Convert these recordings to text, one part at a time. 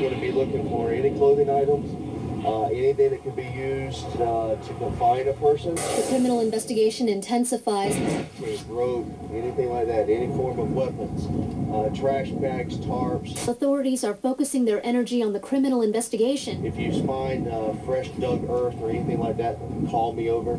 going to be looking for any clothing items, anything that can be used to confine a person. The criminal investigation intensifies. Rope, anything like that, any form of weapons, trash bags, tarps. Authorities are focusing their energy on the criminal investigation. If you find fresh dug earth or anything like that, call me over.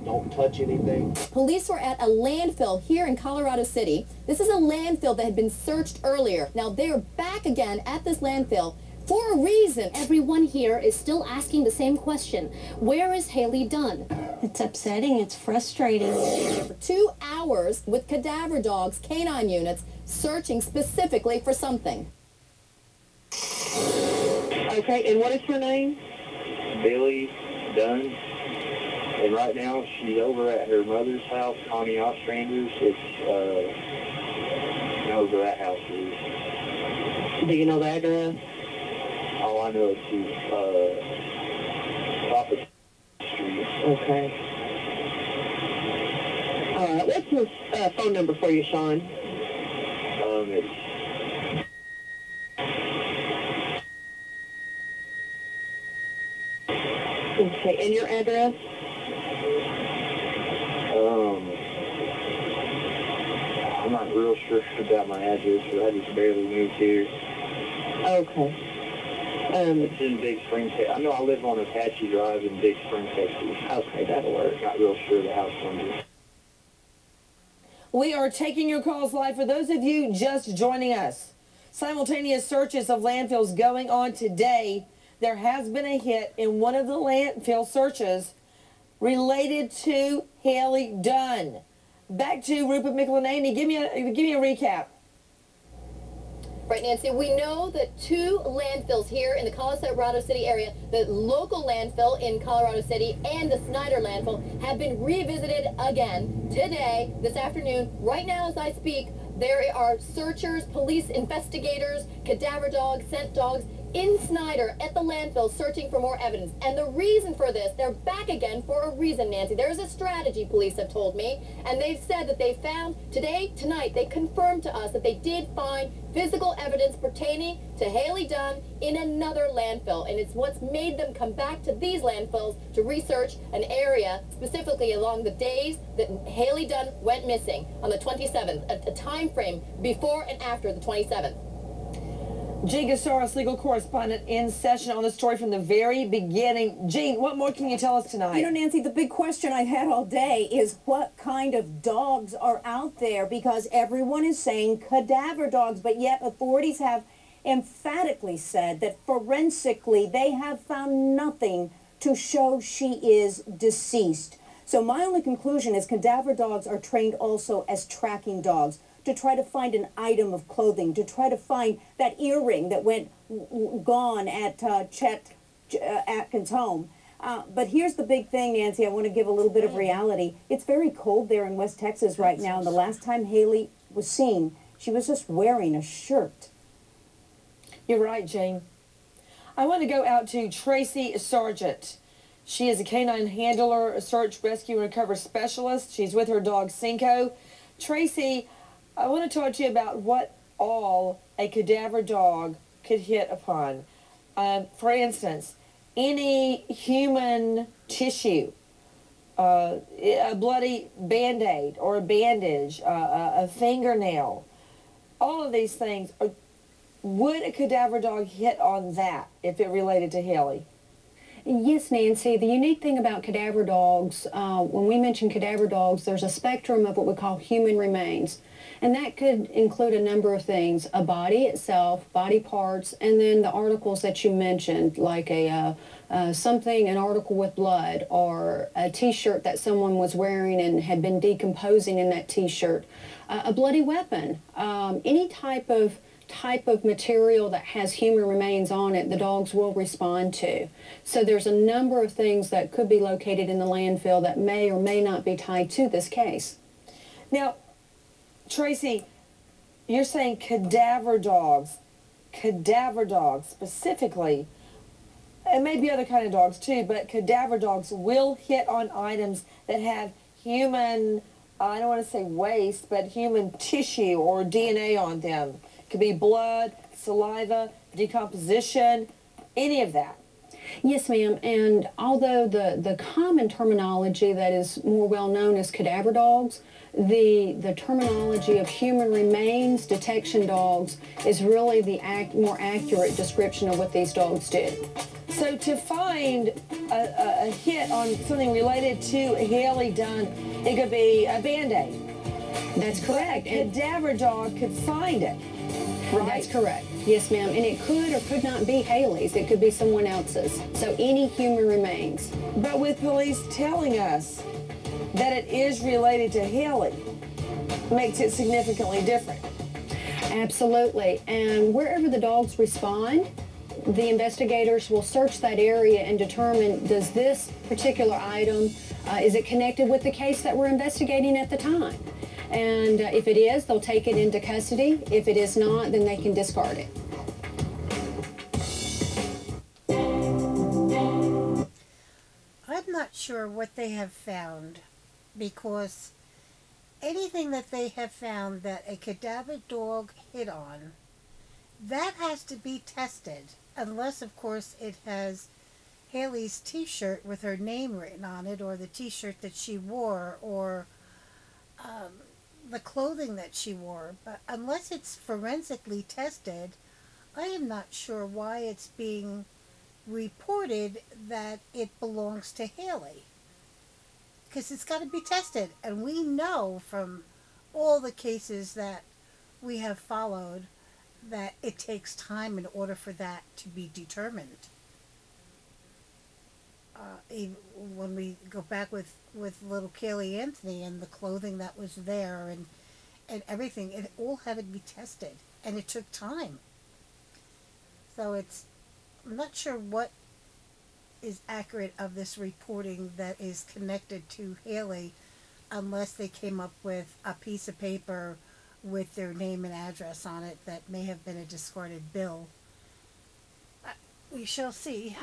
Don't touch anything. Police were at a landfill here in Colorado City. This is a landfill that had been searched earlier. Now they are back again at this landfill for a reason. Everyone here is still asking the same question. Where is Hailey Dunn? It's upsetting. It's frustrating. For 2 hours with cadaver dogs, canine units, searching specifically for something. Okay, and what is her name? Hailey Dunn. And right now she's over at her mother's house, Connie Ostrander's. It's, knows where that house is. Do you know the address? All I know is she's, top of Street. Okay. What's his phone number for you, Sean? It's okay, and your address? I'm not real sure about my address, but I just barely moved here. Okay. It's in Big Spring, Texas. I know I live on Apache Drive in Big Spring, Texas. Okay, that'll work. Not real sure the house number. We are taking your calls live for those of you just joining us. Simultaneous searches of landfills going on today. There has been a hit in one of the landfill searches related to Hailey Dunn. Back to Rupert McElhaney. Give me a recap. Right, Nancy, we know that 2 landfills here in the Colorado City area, the local landfill in Colorado City and the Snyder landfill, have been revisited again today, this afternoon. Right now as I speak, there are searchers, police investigators, cadaver dogs, scent dogs in Snyder at the landfill searching for more evidence. And the reason for this, they're back again for a reason, Nancy. There's a strategy, police have told me, and they've said that they found tonight, they confirmed to us that they did find physical evidence pertaining to Hailey Dunn in another landfill. And it's what's made them come back to these landfills to research an area, specifically along the days that Hailey Dunn went missing on the 27th, a time frame before and after the 27th. Gene Gasaros, legal correspondent, in session on the story from the very beginning. Gene, what more can you tell us tonight? You know, Nancy, the big question I've had all day is what kind of dogs are out there, because everyone is saying cadaver dogs, but yet authorities have emphatically said that forensically they have found nothing to show she is deceased. So my only conclusion is cadaver dogs are trained also as tracking dogs, to try to find an item of clothing, to try to find that earring that went gone at Chet Atkins' home. But here's the big thing, Nancy. I want to give a little bit of reality. It's very cold there in West Texas right now, and the last time Hailey was seen, she was just wearing a shirt. You're right, Jane. I want to go out to Tracy Sargent. She is a canine handler, a search, rescue, and recovery specialist. She's with her dog, Cinco. Tracy, I want to talk to you about what all a cadaver dog could hit upon. For instance, any human tissue, a bloody Band-Aid or a bandage, a fingernail, all of these things. Would a cadaver dog hit on that if it related to Hailey? Yes, Nancy. The unique thing about cadaver dogs, when we mention cadaver dogs, there's a spectrum of what we call human remains. And that could include a number of things: a body itself, body parts, and then the articles that you mentioned, like an article with blood, or a T-shirt that someone was wearing and had been decomposing in that T-shirt, a bloody weapon, any type of material that has human remains on it, the dogs will respond to. So there's a number of things that could be located in the landfill that may or may not be tied to this case. Now, Tracy, you're saying cadaver dogs specifically, and maybe other kind of dogs too, but cadaver dogs will hit on items that have human, I don't want to say waste, but human tissue or DNA on them. Could be blood, saliva, decomposition, any of that? Yes, ma'am. And although the common terminology that is more well known as cadaver dogs, the terminology of human remains detection dogs is really the more accurate description of what these dogs did. So to find a hit on something related to Hailey Dunn, it could be a Band-Aid. That's correct. A cadaver dog could find it, right? That's correct. Yes, ma'am. And it could or could not be Hailey's. It could be someone else's. So any human remains. But with police telling us that it is related to Hailey, makes it significantly different. Absolutely. And wherever the dogs respond, the investigators will search that area and determine, does this particular item, is it connected with the case that we're investigating at the time? And if it is, they'll take it into custody. If it is not, then they can discard it. I'm not sure what they have found, because anything that they have found that a cadaver dog hit on, that has to be tested, unless of course it has Hailey's t-shirt with her name written on it, or the t-shirt that she wore, or the clothing that she wore. But unless it's forensically tested, I am not sure why it's being reported that it belongs to Hailey, because it's got to be tested. And we know from all the cases that we have followed that it takes time in order for that to be determined. Even when we go back with little Kaylee Anthony and the clothing that was there and everything, it all had to be tested, and it took time. So I'm not sure what is accurate of this reporting that is connected to Hailey, unless they came up with a piece of paper with their name and address on it that may have been a discarded bill. We shall see.